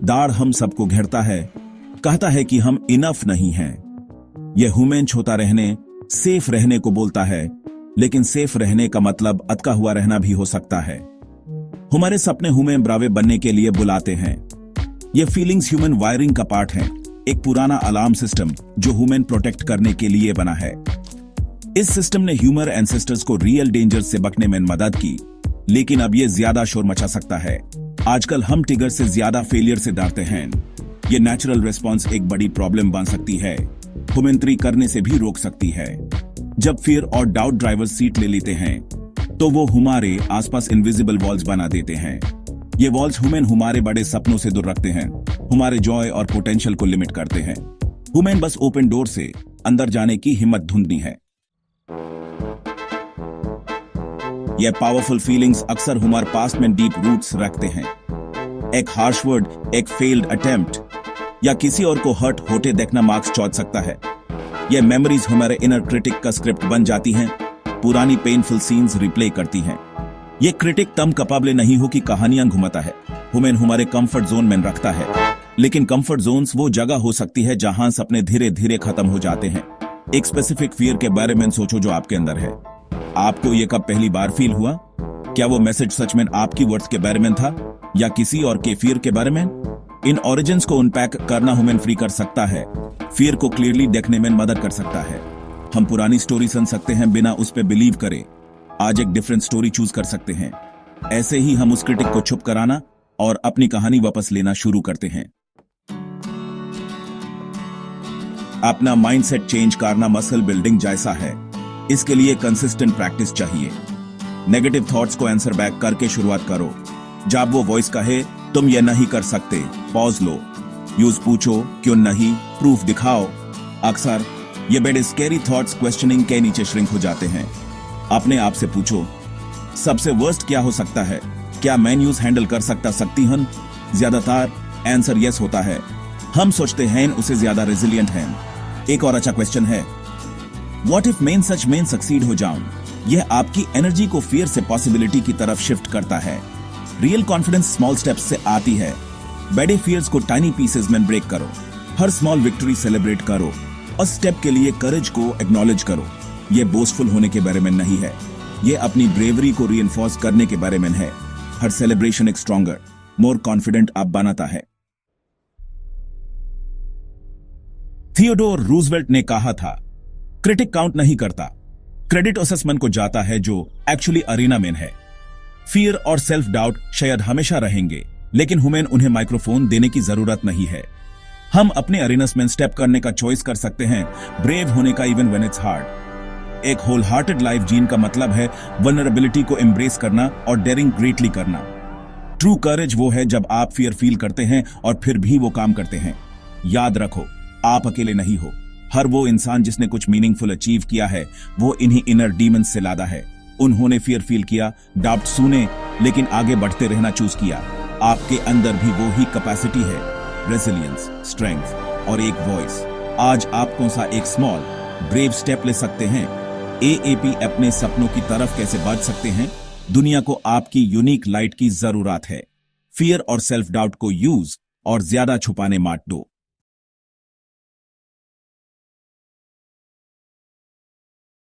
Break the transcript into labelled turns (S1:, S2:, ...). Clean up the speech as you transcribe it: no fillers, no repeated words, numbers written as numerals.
S1: दाढ़ हम सबको घेरता है, कहता है कि हम इनफ नहीं हैं। यह ह्यूमन होता रहने, सेफ रहने को बोलता है, लेकिन सेफ रहने का मतलब अटका हुआ रहना भी हो सकता है। हमारे सपने ह्यूमन ब्रावे बनने के लिए बुलाते हैं। ये फीलिंग्स ह्यूमन वायरिंग का पार्ट है, एक पुराना अलार्म सिस्टम जो ह्यूमन प्रोटेक्ट करने के लिए बना है। इस सिस्टम ने ह्यूमन एंसेस्टर्स को रियल डेंजर से बचने में मदद की, लेकिन अब ये ज्यादा शोर मचा सकता है। आजकल हम टिगर से ज्यादा फेलियर से डरते हैं। ये नेचुरल रिस्पॉन्स एक बड़ी प्रॉब्लम बन सकती है, ह्यूमन करने से भी रोक सकती है। जब फियर और डाउट ड्राइवर सीट ले लेते हैं तो वो हमारे आसपास इनविजिबल वॉल्स बना देते हैं। ये वॉल्स ह्यूमन हमारे बड़े सपनों से दूर रखते हैं, हमारे जॉय और पोटेंशियल को लिमिट करते हैं। ह्यूमन बस ओपन डोर से अंदर जाने की हिम्मत ढूंढनी है। ये पावरफुल फीलिंग्स अक्सर हमारे पास्ट में डीप रूट्स रखते हैं। एक हार्श वर्ड, एक फेल्ड अटेम्प्ट या किसी और को हर्ट होते देखना मार्क्स चौंक सकता है। ये मेमोरीज हमारे इनर क्रिटिक का स्क्रिप्ट बन जाती हैं, पुरानी पेनफुल सीन्स रिप्ले करती हैं। ये क्रिटिक तम कपाबले नहीं हो कि कहानियां घुमाता है, ह्यूमन हमारे कंफर्ट जोन में रखता है। लेकिन कंफर्ट जोन्स वो जगह हो सकती है जहां सपने धीरे धीरे खत्म हो जाते हैं। एक स्पेसिफिक फियर के बारे में सोचो जो आपके अंदर है। आपको ये कब पहली बार फील हुआ? क्या वो मैसेज सच में आपकी वर्ड्स के बारे में था या किसी और के फियर के बारे में? इन ओरिजिन्स को अनपैक करना ह्यूमन फ्री कर सकता है, फियर को क्लियरली देखने में मदद कर सकता है। हम पुरानी स्टोरी सुन सकते हैं बिना उस पे बिलीव करे, आज एक डिफरेंट स्टोरी चूज कर सकते हैं। ऐसे ही हम उस क्रिटिक को चुप कराना और अपनी कहानी वापस लेना शुरू करते हैं। अपना माइंडसेट चेंज करना मसल बिल्डिंग जैसा है, इसके लिए कंसिस्टेंट प्रैक्टिस चाहिए। नेगेटिव थॉट्स को आंसर बैक करके शुरुआत करो। जब वो वॉइस कहे तुम ये नहीं कर सकते, पॉज लो, यूज पूछो क्यों नहीं, प्रूफ दिखाओ। अक्सर ये बड़े स्कैरी थॉट्स क्वेश्चनिंग के नीचे श्रिंक हो जाते हैं। अपने आप से पूछो, सबसे वर्स्ट क्या हो सकता है? क्या मैं न्यूज हैंडल कर सकती हूं? ज्यादातर आंसर यस होता है। हम सोचते हैं उसे ज्यादा रेजिलिएंट हैं। एक और अच्छा क्वेश्चन है, व्हाट इफ मैं सच में सक्सीड हो जाऊं? यह आपकी एनर्जी को फियर से पॉसिबिलिटी की तरफ शिफ्ट करता है। रियल कॉन्फिडेंस स्मॉल स्टेप्स से आती है। बड़े फियर्स को टाइनी पीसेस में ब्रेक करो, हर स्मॉल विक्ट्री सेलिब्रेट करो और स्टेप के लिए करेज को एक्नॉलेज करो। यह बोस्टफुल होने के बारे में नहीं है, यह अपनी ब्रेवरी को रीइंफोर्स करने के बारे में है। हर सेलिब्रेशन एक स्ट्रॉन्गर, मोर कॉन्फिडेंट आप बनाता है। थियोडोर रूजवेल्ट ने कहा था, क्रिटिक काउंट नहीं करता, क्रेडिट असेसमेंट को जाता है जो एक्चुअली अरीना में है। फियर और सेल्फ डाउट शायद हमेशा रहेंगे, लेकिन ह्यूमन उन्हें माइक्रोफोन देने की जरूरत नहीं है। हम अपने अरीनास में स्टेप करने का चॉइस कर सकते हैं, ब्रेव होने का इवन व्हेन इट्स हार्ड। एक होल हार्टेड लाइफ जीन का मतलब है वल्नरेबिलिटी को एम्ब्रेस करना और डेयरिंग ग्रेटली करना। ट्रू करेज वो है जब आप फियर फील करते हैं और फिर भी वो काम करते हैं। याद रखो, आप अकेले नहीं हो। हर वो इंसान जिसने कुछ मीनिंगफुल अचीव किया है, वो इन्हीं इनर डीमंस से लादा है। उन्होंने फियर फील किया, डाउट सुने, लेकिन आगे बढ़ते रहना चूज किया। आपके अंदर भी वो ही कैपेसिटी है, रेजिलियंस, स्ट्रेंथ और एक वॉइस। आज आप कौन सा एक स्मॉल ब्रेव स्टेप ले सकते हैं? एएपी अपने सपनों की तरफ कैसे बढ़ सकते हैं? दुनिया को आपकी यूनिक लाइट की जरूरत है। फियर और सेल्फ डाउट को यूज और ज्यादा छुपाने मत दो।